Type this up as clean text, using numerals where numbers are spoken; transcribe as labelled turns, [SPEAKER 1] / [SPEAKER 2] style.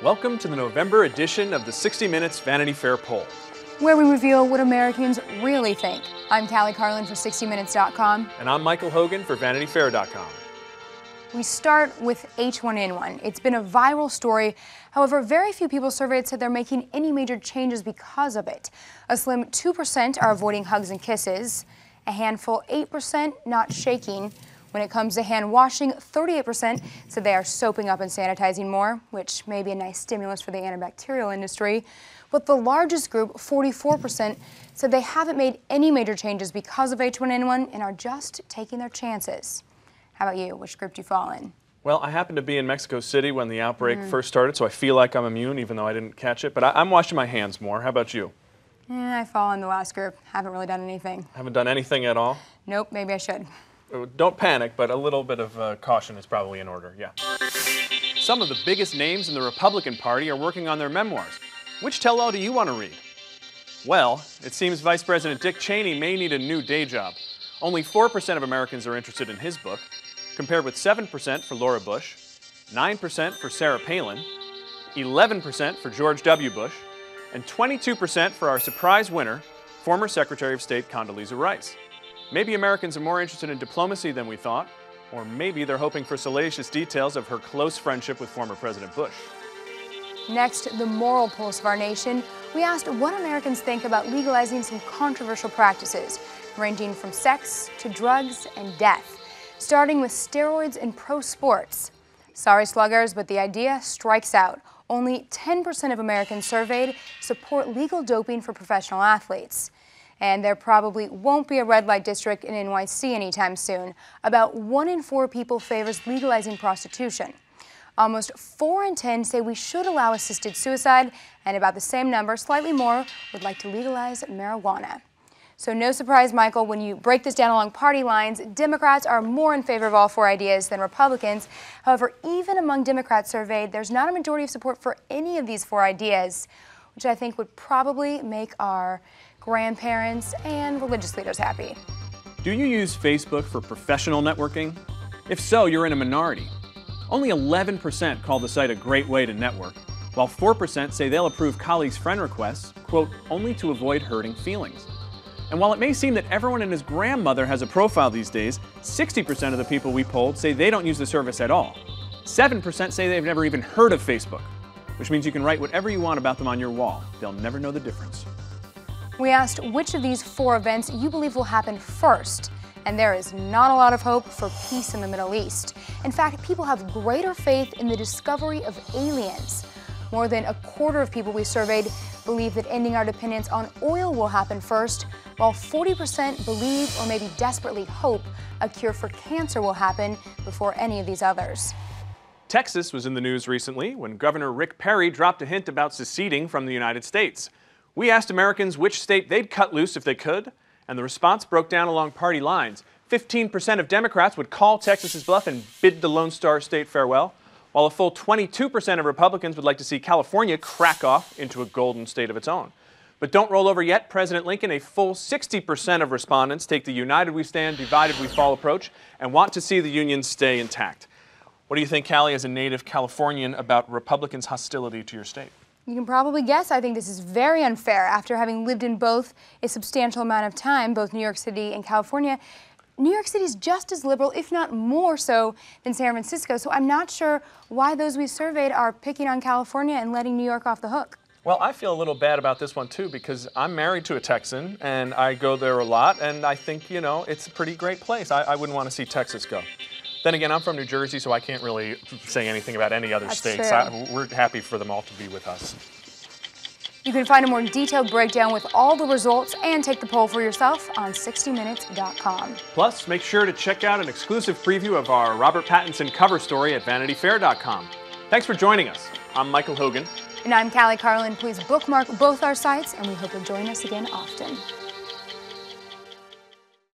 [SPEAKER 1] Welcome to the November edition of the 60 Minutes Vanity Fair poll,
[SPEAKER 2] where we reveal what Americans really think. I'm Callie Carlin for 60minutes.com.
[SPEAKER 1] And I'm Michael Hogan for VanityFair.com.
[SPEAKER 2] We start with H1N1. It's been a viral story. However, very few people surveyed said they're making any major changes because of it. A slim 2% are avoiding hugs and kisses. A handful, 8%, not shaking. When it comes to hand washing, 38% said they are soaping up and sanitizing more, which may be a nice stimulus for the antibacterial industry. But the largest group, 44%, said they haven't made any major changes because of H1N1 and are just taking their chances. How about you? Which group do you fall in?
[SPEAKER 1] Well, I happened to be in Mexico City when the outbreak first started, so I feel like I'm immune, even though I didn't catch it. But I'm washing my hands more. How about you?
[SPEAKER 2] I fall in the last group. Haven't really done anything.
[SPEAKER 1] Haven't done anything at all?
[SPEAKER 2] Nope, maybe I should.
[SPEAKER 1] Don't panic, but a little bit of caution is probably in order, yeah. Some of the biggest names in the Republican Party are working on their memoirs. Which tell-all do you want to read? Well, it seems Vice President Dick Cheney may need a new day job. Only 4% of Americans are interested in his book, compared with 7% for Laura Bush, 9% for Sarah Palin, 11% for George W. Bush, and 22% for our surprise winner, former Secretary of State Condoleezza Rice. Maybe Americans are more interested in diplomacy than we thought, or maybe they're hoping for salacious details of her close friendship with former President Bush.
[SPEAKER 2] Next, the moral pulse of our nation. We asked what Americans think about legalizing some controversial practices, ranging from sex to drugs and death, starting with steroids in pro sports. Sorry, sluggers, but the idea strikes out. Only 10% of Americans surveyed support legal doping for professional athletes. And there probably won't be a red light district in NYC anytime soon. About 1 in 4 people favors legalizing prostitution. Almost 4 in 10 say we should allow assisted suicide, and about the same number, slightly more, would like to legalize marijuana. So no surprise, Michael, when you break this down along party lines, Democrats are more in favor of all 4 ideas than Republicans. However, even among Democrats surveyed, there's not a majority of support for any of these 4 ideas, which I think would probably make our grandparents and religious leaders happy.
[SPEAKER 1] Do you use Facebook for professional networking? If so, you're in a minority. Only 11% call the site a great way to network, while 4% say they'll approve colleagues' friend requests, quote, only to avoid hurting feelings. And while it may seem that everyone and his grandmother has a profile these days, 60% of the people we polled say they don't use the service at all. 7% say they've never even heard of Facebook, which means you can write whatever you want about them on your wall. They'll never know the difference.
[SPEAKER 2] We asked which of these 4 events you believe will happen first, and there is not a lot of hope for peace in the Middle East. In fact, people have greater faith in the discovery of aliens. More than a quarter of people we surveyed believe that ending our dependence on oil will happen first, while 40% believe or maybe desperately hope a cure for cancer will happen before any of these others.
[SPEAKER 1] Texas was in the news recently when Governor Rick Perry dropped a hint about seceding from the United States. We asked Americans which state they'd cut loose if they could, and the response broke down along party lines. 15% of Democrats would call Texas's bluff and bid the Lone Star State farewell, while a full 22% of Republicans would like to see California crack off into a golden state of its own. But don't roll over yet, President Lincoln. A full 60% of respondents take the united we stand, divided we fall approach and want to see the union stay intact. What do you think, Callie, as a native Californian, about Republicans' hostility to your state?
[SPEAKER 2] You can probably guess I think this is very unfair. After having lived in both a substantial amount of time, both New York City and California, New York City is just as liberal, if not more so, than San Francisco. So I'm not sure why those we surveyed are picking on California and letting New York off the hook.
[SPEAKER 1] Well, I feel a little bad about this one, too, because I'm married to a Texan, and I go there a lot, and I think, you know, it's a pretty great place. I wouldn't want to see Texas go. Then again, I'm from New Jersey, so I can't really say anything about any other states. We're happy for them all to be with us.
[SPEAKER 2] You can find a more detailed breakdown with all the results and take the poll for yourself on 60minutes.com.
[SPEAKER 1] Plus, make sure to check out an exclusive preview of our Robert Pattinson cover story at VanityFair.com. Thanks for joining us. I'm Michael Hogan.
[SPEAKER 2] And I'm Callie Carlin. Please bookmark both our sites, and we hope you'll join us again often.